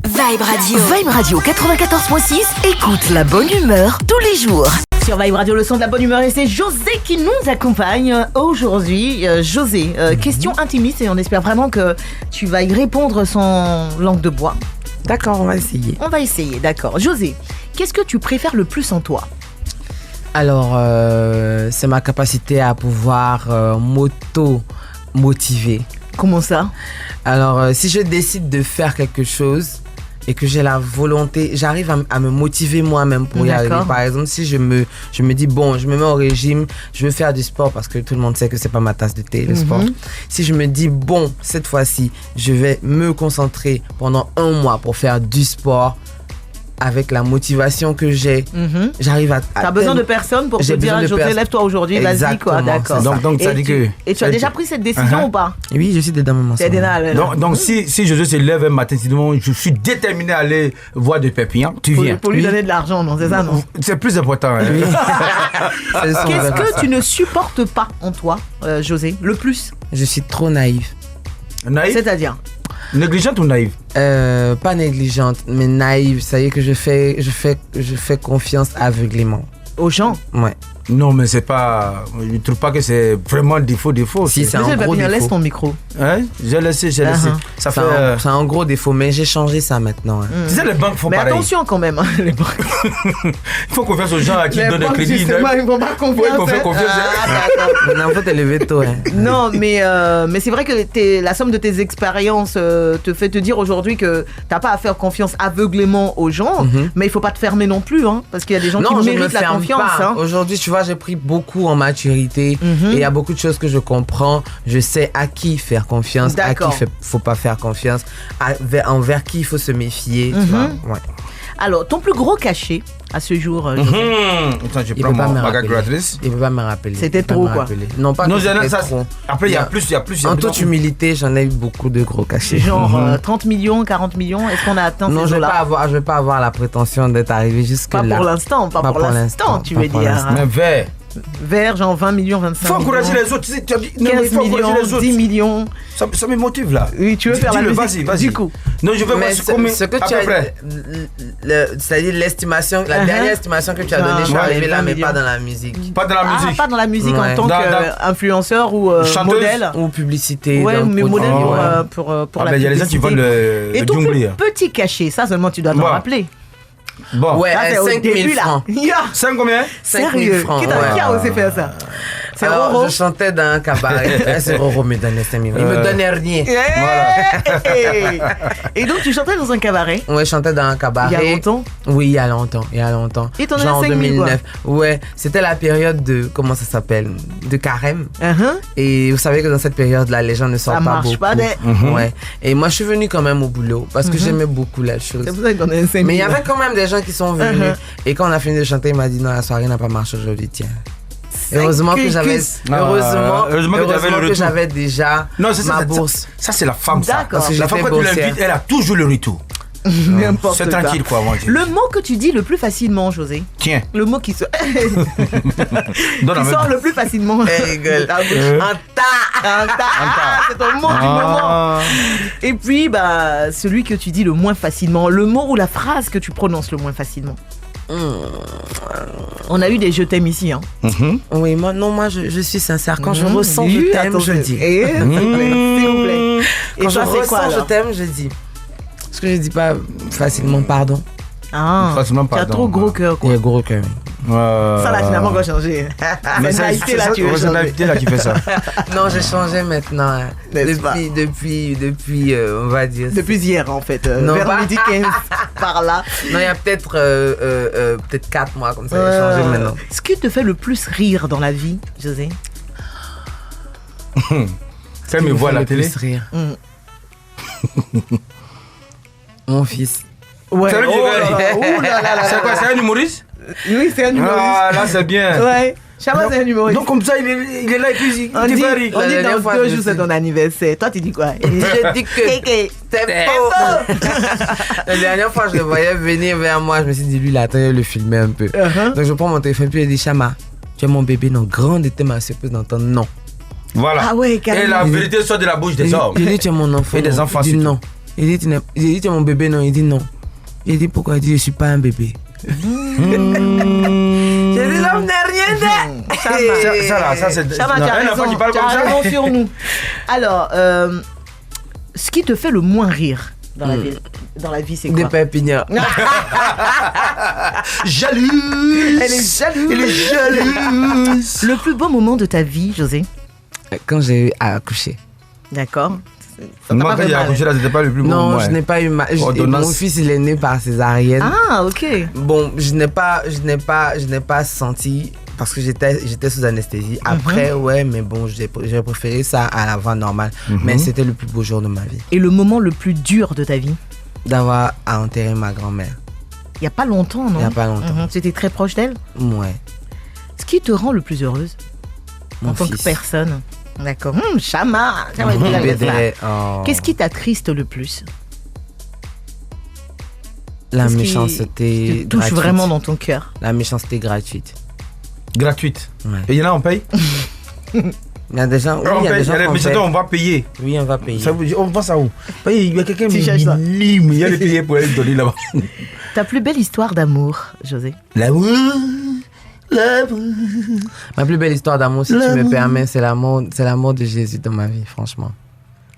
Vibe Radio. Vibe Radio 94.6, écoute la bonne humeur tous les jours. Sur Vibe Radio, le son de la bonne humeur, et c'est José qui nous accompagne aujourd'hui. José, question intimiste et on espère vraiment que tu vas y répondre sans langue de bois. D'accord, on va essayer. On va essayer, d'accord. José, qu'est-ce que tu préfères le plus en toi? Alors, c'est ma capacité à pouvoir m'auto-motiver. Comment ça? Alors, si je décide de faire quelque chose et que j'ai la volonté, j'arrive à me motiver moi-même pour y arriver. Par exemple, si je me dis, bon, je me mets au régime, je veux faire du sport parce que tout le monde sait que c'est pas ma tasse de thé, le sport. Si je me dis, bon, cette fois-ci, je vais me concentrer pendant 1 mois pour faire du sport, avec la motivation que j'ai, j'arrive à... T'as besoin de personne pour te dire, José, lève-toi aujourd'hui, vas-y, quoi, d'accord. Donc ça dit que... Et tu as déjà pris cette décision ou pas? Oui, je suis dedans, maman. Donc si José se lève un matin, je suis déterminé à aller voir de Perpignan, tu viens. Pour lui donner de l'argent, non, c'est ça, non? C'est plus important. Hein. Qu'est-ce que tu ne supportes pas en toi, José, le plus? Je suis trop naïf. Naïf? C'est-à-dire? Négligente ou naïve? Pas négligente, mais naïve. Ça y est que je fais confiance aveuglément. Aux gens? Ouais. Non, mais c'est pas... Je ne trouve pas que c'est vraiment défaut. Si, c'est un gros défaut. Laisse ton micro. Hein? J'ai laissé. Ça fait... C'est un gros défaut, mais j'ai changé ça maintenant. Hein. Tu sais, les banques font pareil. Mais attention quand même, hein, les banques. Il faut confiance aux gens à qui donnent des crédits. Ils ne font pas confiance. Oui, il faut faire confiance. Maintenant, il faut te lever tôt. Hein. Non, mais c'est vrai que la somme de tes expériences te fait te dire aujourd'hui que tu n'as pas à faire confiance aveuglément aux gens, mais il ne faut pas te fermer non plus, hein, parce qu'il y a des gens qui méritent la confiance. Hein. Aujourd'hui, tu vois, j'ai pris beaucoup en maturité et il y a beaucoup de choses que je comprends. Je sais à qui faire confiance, à qui faut pas faire confiance, envers qui il faut se méfier. Tu vois? Ouais. Alors, ton plus gros cachet à ce jour, Attends, je prends ma calculatrice. Il ne peut pas me rappeler. C'était trop, quoi. Non, pas non, ça. Après, il y a plus. En toute humilité, j'en ai eu beaucoup de gros cachets. Genre 30 millions, 40 millions, est-ce qu'on a atteint ces eaux-là? Je ne vais pas avoir la prétention d'être arrivé jusque-là. Pas pour l'instant, pas pour l'instant, tu veux dire. Mais Vert, genre 20 millions, 25 millions. Il faut encourager les autres. Tu as dit, 15 millions, 10 millions. Ça me motive là. Oui, tu veux faire la musique. Vas-y. Du coup. Non, je veux voir ce que tu as... C'est-à-dire l'estimation, la dernière estimation que tu as donnée, je suis arrivé là, mais pas dans la musique. Pas dans la musique. Pas dans la musique en tant qu'influenceur ou modèle. Ou publicité. Ouais, mais modèle pour la publicité. Il y a les gens qui veulent le Et ton jongler. petit cachet, ça seulement tu dois t'en rappeler. Bon, ouais, 5 000 francs. 5 combien? 5 000 francs. Qui a osé faire ça? C'est alors, Roro. Je chantais dans un cabaret. C'est Roro me donnait 5 000. Il me donnait rien. Voilà. Et donc, tu chantais dans un cabaret? Ouais, je chantais dans un cabaret. Il y a longtemps? Oui, il y a longtemps. Et t'en as genre 5 000 2009. Ouais, c'était la période de, comment ça s'appelle? De carême. Et vous savez que dans cette période-là, les gens ne sortent pas beaucoup. Ça marche pas, ouais. Et moi, je suis venue quand même au boulot parce que j'aimais beaucoup la chose. C'est pour ça que t'en as 5 000. Mais il y avait quand même des gens qui sont venus. Et quand on a fini de chanter, il m'a dit non, la soirée n'a pas marché aujourd'hui, tiens. Heureusement que j'avais déjà ma bourse. Ça, c'est la femme, ça. D'accord. La femme, quand tu l'invites, elle a toujours le retour. C'est tranquille, quoi, moi. Le mot que tu dis le plus facilement, José. Tiens. Le mot qui sort le plus facilement. Anta. C'est ton mot du moment. Et puis, celui que tu dis le moins facilement. Le mot ou la phrase que tu prononces le moins facilement. On a eu des je t'aime ici, hein. Oui, moi je suis sincère. Quand je ressens je t'aime, je dis. S'il vous plaît. Quand je ressens je t'aime, je dis. Parce que je dis pas facilement pardon. Facilement pardon. Tu as trop gros cœur, quoi. Il y a gros cœur. Ça là, finalement, on va changer. Mais c'est l'invité là, tu veux changer. C'est l'invité là qui fait ça. Non, j'ai changé maintenant. Depuis, on va dire. Depuis hier, en fait. Vers midi 15, par là. Non, il y a peut-être 4 mois comme ça, j'ai changé maintenant. Ce qui te fait le plus rire dans la vie, José? Ça me voit à la télé. Rire. Mon fils. Ouais. C'est quoi, c'est un humoriste? Oui, c'est un humoriste. Ah, là, c'est bien. Ouais. Chama, c'est un humoriste. Donc, comme ça, il est là et puis on dit dans 2 jours, c'est ton anniversaire. Toi, tu dis quoi? Je dis que c'est faux. La dernière fois, je le voyais venir vers moi. Je me suis dit, lui, il attend de le filmer un peu. Donc, je prends mon téléphone, puis il dit, Chama, tu es mon bébé, non? Grande était ma surprise d'entendre non. Voilà. Ah ouais, carrément. Et la vérité sort de la bouche des hommes. Il dit, tu es mon enfant. Et des enfants, non. Il dit, tu es mon bébé, non? Il dit non. Il dit, pourquoi? Il dit, je suis pas un bébé. J'ai dit, l'homme n'est rien de... Ça, c'est... Chama, tu as raison sur nous. Alors, ce qui te fait le moins rire dans la vie, c'est quoi? Des Perpignan. Jalouse. Elle est jalouse. Elle est jalouse. Le plus beau moment de ta vie, José? Quand j'ai eu à accoucher. D'accord. Moi, quand j'ai accouché, là, c'était pas le plus beau moment. Non, je n'ai pas eu mal. Mon fils, il est né par césarienne. Ah, ok. Bon, je n'ai pas senti parce que j'étais sous anesthésie. Après, ouais, mais bon, j'ai préféré ça à la voie normale. Mais c'était le plus beau jour de ma vie. Et le moment le plus dur de ta vie? D'avoir à enterrer ma grand-mère. Il n'y a pas longtemps, non? Il n'y a pas longtemps. Tu étais très proche d'elle? Ouais. Ce qui te rend le plus heureuse en tant que personne? D'accord. Chama. Qu'est-ce qui t'attriste le plus? La méchanceté qui te touche gratuite. Vraiment dans ton cœur. La méchanceté gratuite. Gratuite. Ouais. Et il y en a, on paye? Il y a des gens, oui, il y a des gens mais c'est on va payer. Oui, on va payer. Ça, on pense à où? Il y a quelqu'un qui il y a les payer pour aller donner là-bas. Ta plus belle histoire d'amour, José? L'amour. Ma plus belle histoire d'amour, si tu me permets, c'est l'amour de Jésus dans ma vie, franchement.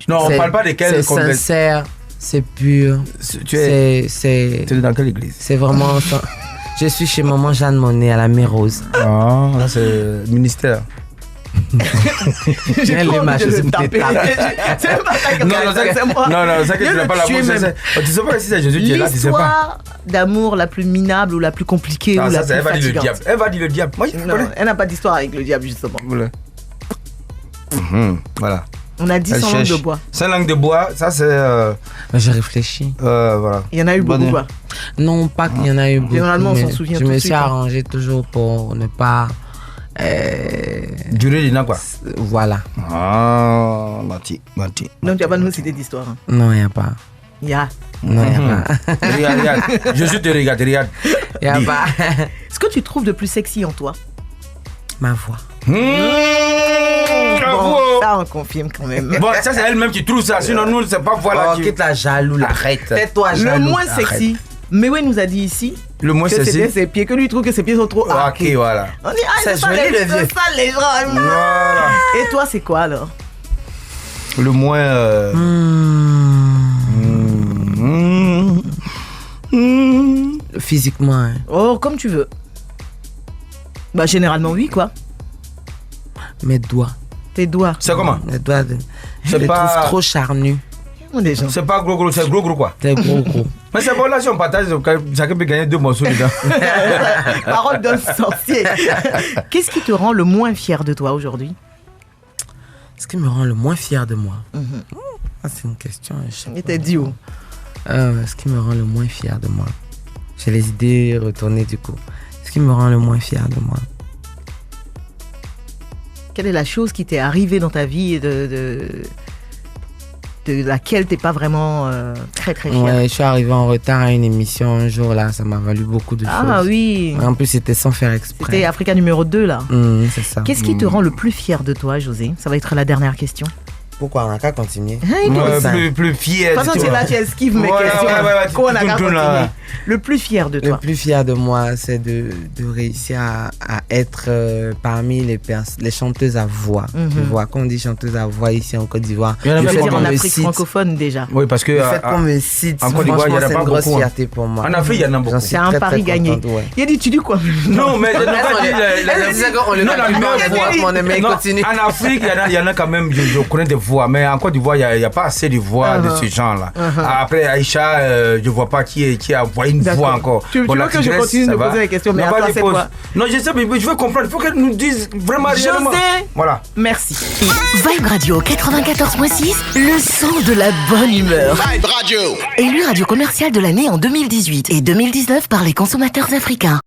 Non, on parle pas desquels. C'est sincère, c'est pur. Tu es dans quelle église? C'est vraiment ça. Je suis chez maman Jeanne Monnet à la Mérose. Ah, là c'est ministère. J'ai trop envie de le taper. C'est pas ça que c'est moi. Non, ça que tu n'as pas l'amour. Tu sais pas si c'est Jésus qui est là, tu sais pas. L'histoire d'amour la plus minable ou la plus compliquée ou la plus fatigante. Elle va dire le diable. Moi, elle n'a pas d'histoire avec le diable, justement. Voilà. On a dit 100 langues de bois. 100 langues de bois, ça c'est... J'ai réfléchi. Voilà. Il y en a eu beaucoup, quoi. Non, pas qu'il y en a eu beaucoup. Généralement, on s'en souvient tout de suite. Je me suis arrangé toujours pour ne pas... Durer les quoi. Voilà. Ah, mati. Donc tu vas pas nous citer d'histoire. Non, il n'y a pas. Il y a. Non, il n'y a pas. Regarde. Je te regarde. Il n'y a pas. Ce que tu trouves de plus sexy en toi? Ma voix. Bon, ça on confirme quand même. Bon, ça c'est elle-même qui trouve ça. Sinon nous, c'est pas voilà. Oh, quitte la jaloux, arrête. Tais-toi, jaloux. Le moins sexy. Mais oui, nous a dit ici le moins que c'était ses pieds, que lui trouve que ses pieds sont trop arqués. Ok, voilà. On dit, c'est joli le vieux. C'est ça les gens. Voilà. Et toi, c'est quoi alors? Le moins... Physiquement. Hein. Oh, comme tu veux. Bah, généralement, oui, quoi. Mes doigts. Tes doigts. C'est comment? Mes doigts. Je les trouve trop charnus. C'est pas gros, c'est gros quoi. C'est gros. Mais c'est bon, là, si on partage, chacun peut gagner 2 morceaux dedans. Parole d'un sorcier. Qu'est-ce qui te rend le moins fier de toi aujourd'hui? Ce qui me rend le moins fier de moi? C'est une question. Et t'es dit où? Ce qui me rend le moins fier de moi. J'ai les idées retournées du coup. Ce qui me rend le moins fier de moi. Quelle est la chose qui t'est arrivée dans ta vie et de laquelle t'es pas vraiment très très fier? Ouais, je suis arrivé en retard à une émission un jour là, ça m'a valu beaucoup de choses. Ah oui. En plus c'était sans faire exprès. C'était Africa numéro 2 là. C'est ça. Qu'est-ce qui te rend le plus fier de toi, José? Ça va être la dernière question. Pourquoi on n'a qu'à continuer? Plus fier. De toute façon, tu esquives mes questions. Quoi, on n'a qu'à continuer. Le plus fier de toi? Le plus fier de moi, c'est de réussir à être parmi les chanteuses à voix. Quand on dit chanteuse à voix ici en Côte d'Ivoire, c'est-à-dire en Afrique francophone déjà. Oui, parce que le fait qu'on me cite, en Côte d'Ivoire, c'est une grosse fierté pour moi. En Afrique, il y en a beaucoup. C'est un pari gagné. Il a dit, tu dis quoi? Non, mais en Afrique, il y en a quand même, je connais des voix, mais en Côte d'Ivoire, il n'y a pas assez de voix de ce genre-là. Après, Aïcha, je ne vois pas qui a envoyé une voix encore. Tu veux que je continue de poser les questions, mais à toi, c'est quoi? Non, je sais, mais je veux comprendre. Il faut qu'elle nous dise vraiment réellement. Voilà. Merci. Vibe Radio 94.6, le son de la bonne humeur. Vibe Radio. Élu radio commercial de l'année en 2018 et 2019 par les consommateurs africains.